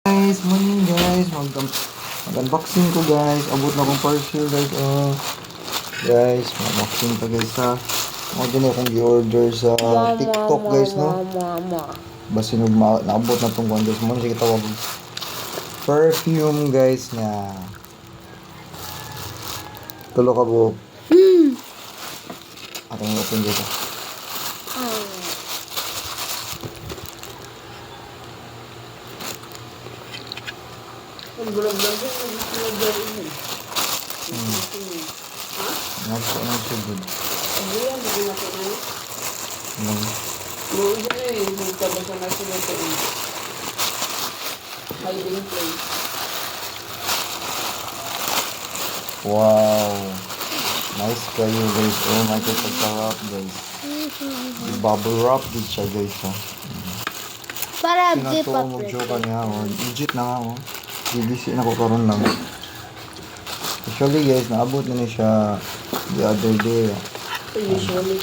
Guys, morning guys. Mag-unboxing ko guys. Abot na akong parcel guys. Guys, mag-unboxing pa guys ha. Mga din akong i-order sa TikTok guys no. Basta naabot na itong guys. Muna siya kitawag. Perfume guys nga. Tulo ka buhok. Atong open dito. Nagso na siya good. Wow. Nice kayo guys. Oh my god, pagka-wrap guys. Bubble wrap din siya guys ha. Para di Sinato pa mo joke niya oh. Legit na nga oh. BBC na ko karon lang. Actually guys, naabot na ni siya the other day. usually.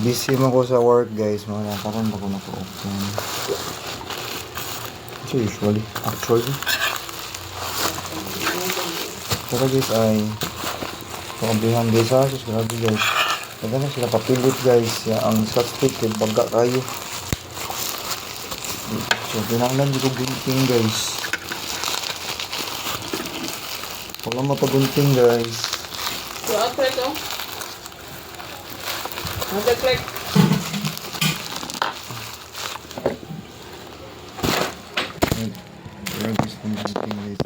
Busy man ko sa work guys. Mga karon ba ko naka-open. So actually. Pero guys ay pambihan guys ha. So grabe guys. Kaya na sila papilit guys. Ya, ang substick kay baga kayo. So pinanglan dito gunting guys. Wala mo gunting guys. Wala click oh. Wala click. Wala guys kung gunting guys.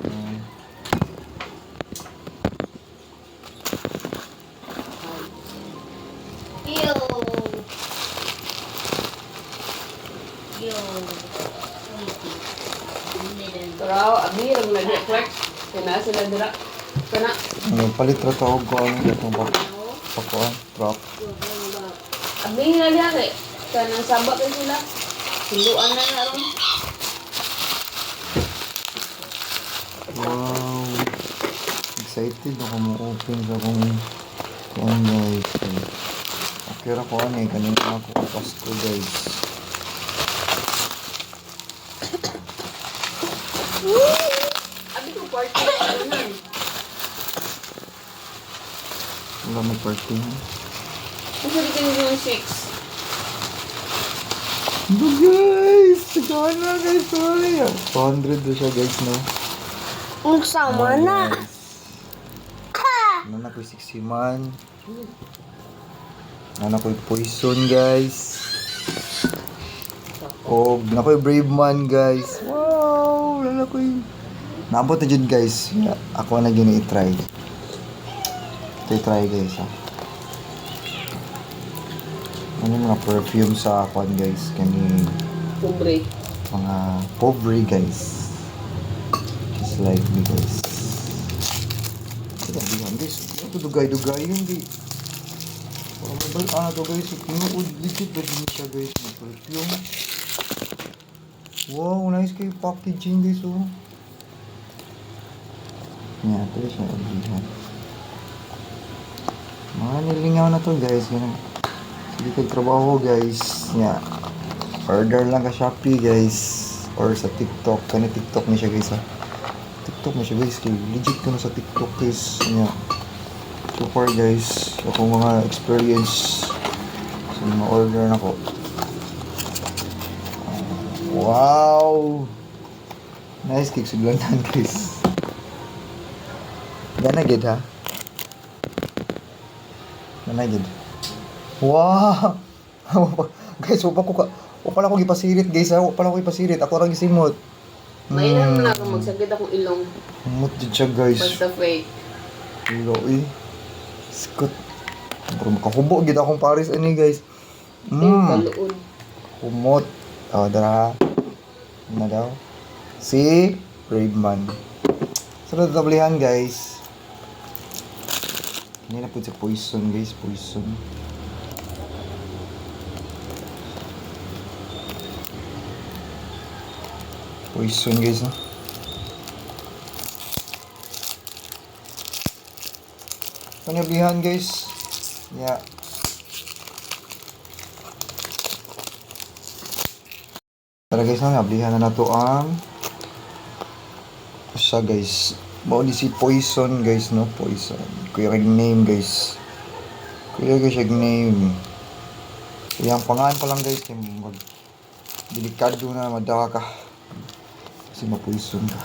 Pero abi lang lagi click. Kena sila dira. Kana. Palit ra tawag ko ano itong pakuan truck. Abi nga lagi. Kanang sabak din sila. Hinduan na ron. Wow. Excited ako mo-open sa kung guys. Okay ra ko ano eh. Kanina ako Pasko guys. Abi ko party ano nan. Wala may party ha. Kasi di kan yung 6. Ito guys! Sigawan na guys! Sorry! 200 na siya guys no? Ang sama na. Ano na ko 60 man. Ano ko poison guys. Oh, na ko brave man guys. Wow! Ano ko naabot na dyan guys. Ako na gini i-try. Try guys ha. Ano mga perfume sa akuan guys. Kani Pobre. mga pobre guys. Just like me guys. Sabihan guys. Ito dugay-dugay yun di. To guys. Pinuod legit ba din siya guys. Mga perfume. Wow, nice kayo packaging guys oh. Yan, ito siya sabihan. Mga nilingaw na to guys. Sige kagtrabaho guys. Yan. Order lang ka Shopee guys. Or sa TikTok. Kani TikTok na siya guys ha. TikTok na siya guys. Legit ko na sa TikTok guys. Yan. So far guys. Ako mga experience. So mga order na ko. Wow! Nice cake. Suglantan guys. Ganagid ha. Ganagid. Wow! Guys, wala ko gipasirit guys ha. Wala ko gipasirit. Ako lang gisimot. May naman ako magsakit akong ilong. Humot din siya guys. Basta fake. Ulo eh. Skot. Pero makahubo gid akong Paris ani guys. Kaluon. Humot. O, dara. Ano daw? Si Brave Man. Sunod na tablihan guys. Hindi na po sa poison guys. Poison. Poison guys ha. Panablihan guys. Yeah. Tara guys, nablihan na nato ang siya guys. Mao di si Poison guys no, Poison. Kuya kay name guys. Kuya guys yung name. Yang pangalan pa lang guys kay mag delikado na madaka ka. Kasi ma-poison ka.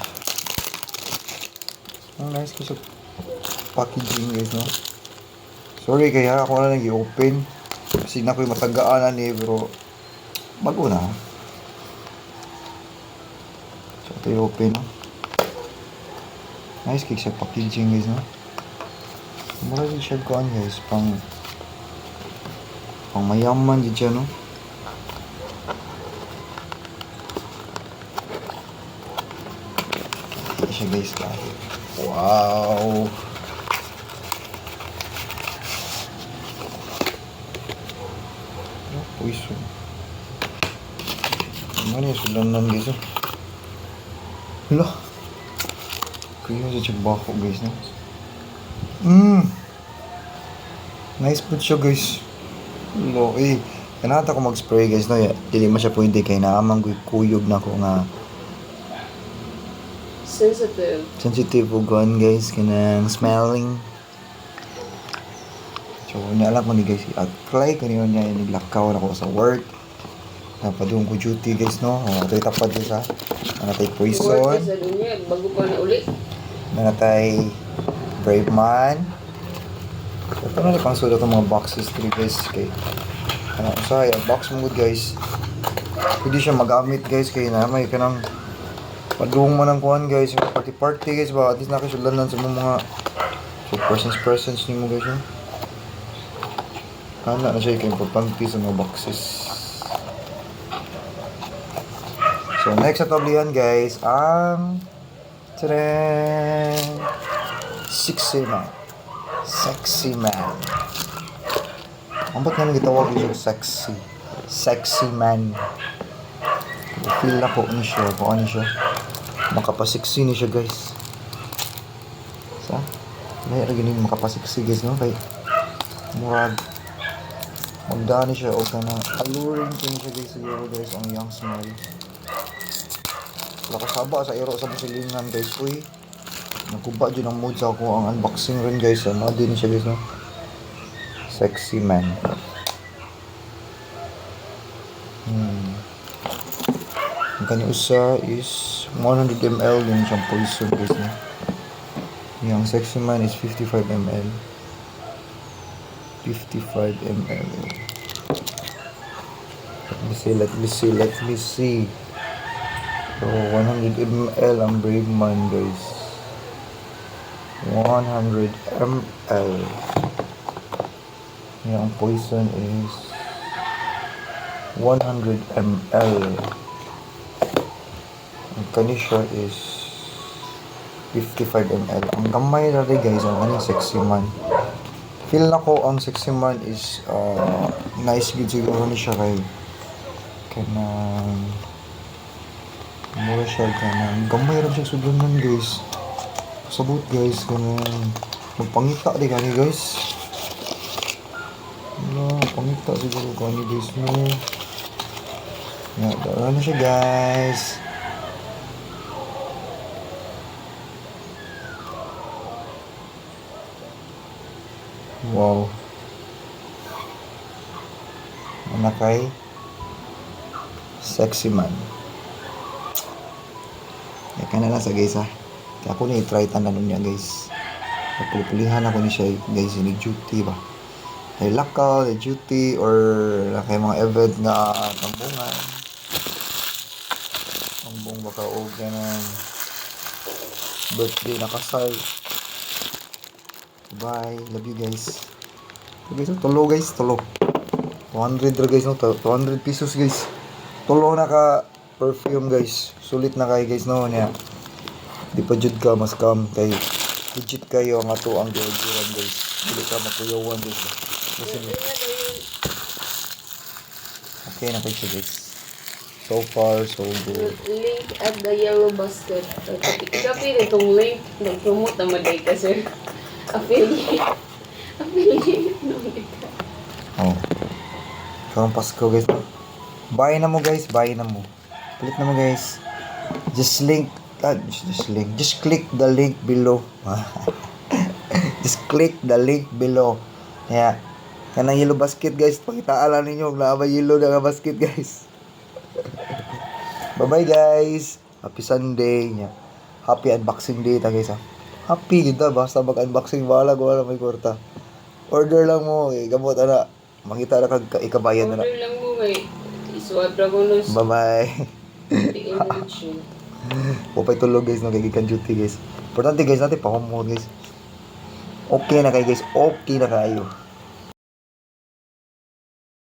Ang nice kasi packaging guys no. Sorry kaya ako na lang i-open. Kasi na ko'y matagaanan eh pero bago na. So ito i-open no. Nice cake sa packaging guys no. Mura din siya kuhan guys pang mayaman din siya no. Ito siya guys kahit. Wow. Poison. Ano yung sulanan guys oh. Hala. Kaya sa tsabako guys no. Nice po siya guys. Lo eh. Kanata ko mag-spray guys no. Dili man siya pwede kay naamang kuyog na ko nga sensitive po gone guys kanang smelling. So nialam ko ni guys apply ko niyo niya niglakaw na ko sa work. Napadung ko duty guys no. Ito tapad din sa natay Poison. Work sa dunya, bago pa na uli. Natay Brave Man. So ito na pang sulat ng mga boxes 3 guys kay ano usay box mo good guys. Pwede siya magamit guys kay na may kanang padung man ang kuhan guys, yung party guys ba, at least nakisulanan sa mga so presents ni mo guys no? Kana na siya yung importante sa mga boxes. So next na tablihan guys, ang tadaan! Sexy Man. Ang ba't nga nang gitawag yung sexy man. Feel na ko ano siya, kung ano siya. Makapasiksi ni siya guys. Sa? May ganin makapasiksi guys no? Kay murag magdaan siya o ka na alluring ko siya guys siguro guys ang young smell. Lakasaba sa iro sa basilingan guys. Uy, nagkuba dyan ang mood sa ako ang unboxing rin guys. Ano din siya guys no? Sexy Man. Ang kanya usa is 100 ml yung siyang Poison guys no? Yung Sexy Man is 55 ml. 55 ml. Let me see. So 100 ml ang Brave Man guys. 100 ml. Yung Poison is 100 ml. Ang kanisya is 55 ml. Ang gamay na rin guys, ang kaning Sexy Man. Feel na ko ang Sexy Man is nice good siguro ni siya kay kanang mura siya kanang gamay rin siya sudunan guys. Pasabot guys kanang magpangita di kani guys. Wala, pangita siguro kani guys no. Dara na siya guys. Wow. Ano kay Sexy Man. Eka na lang sa guys ha. Kaya ako na i-try tanan niya guys. Pagpulihan ako ni siya guys. Ni duty ba. Ay lakaw, ay duty or kay mga event nga tambungan. Tambong baka o ganang birthday na kasal. Bye. Love you guys. Okay, so tulo guys. Tulo. 200 ra guys no. 200 pesos guys. Tulo na ka perfume guys. Sulit na kay guys no niya. Di pa jud ka mas kam kay legit kayo ang ato ang giuran guys. Dili ka makuyawan guys. Listen. Okay na kayo guys. So far so good. Link at the yellow basket. Ikapi na itong link. Nag-promote naman day ka sir. Affiliate. Oh. Karong Pasko guys. Buy na mo guys, buy na mo. Click na mo guys. Just link God, just link. Just click the link below. Just click the link below. Yeah. Kanang yellow basket guys. Pakitaan lang ninyo. Naabay yellow na nga basket guys. Bye-bye guys. Happy Sunday. Yeah. Happy unboxing day ta guys. Happy kita. Basta mag-unboxing. Wala may kwarta. Order lang mo. Gamot na. Makita na kag ikabayan na. Order lang mo may iswab ra ko nun. Bye-bye. Hindi enrich yun. Pupay tulog guys. Nagkikikan duty guys. Importante guys natin. Pa-home mode guys. Okay na kayo guys. Okay na kayo.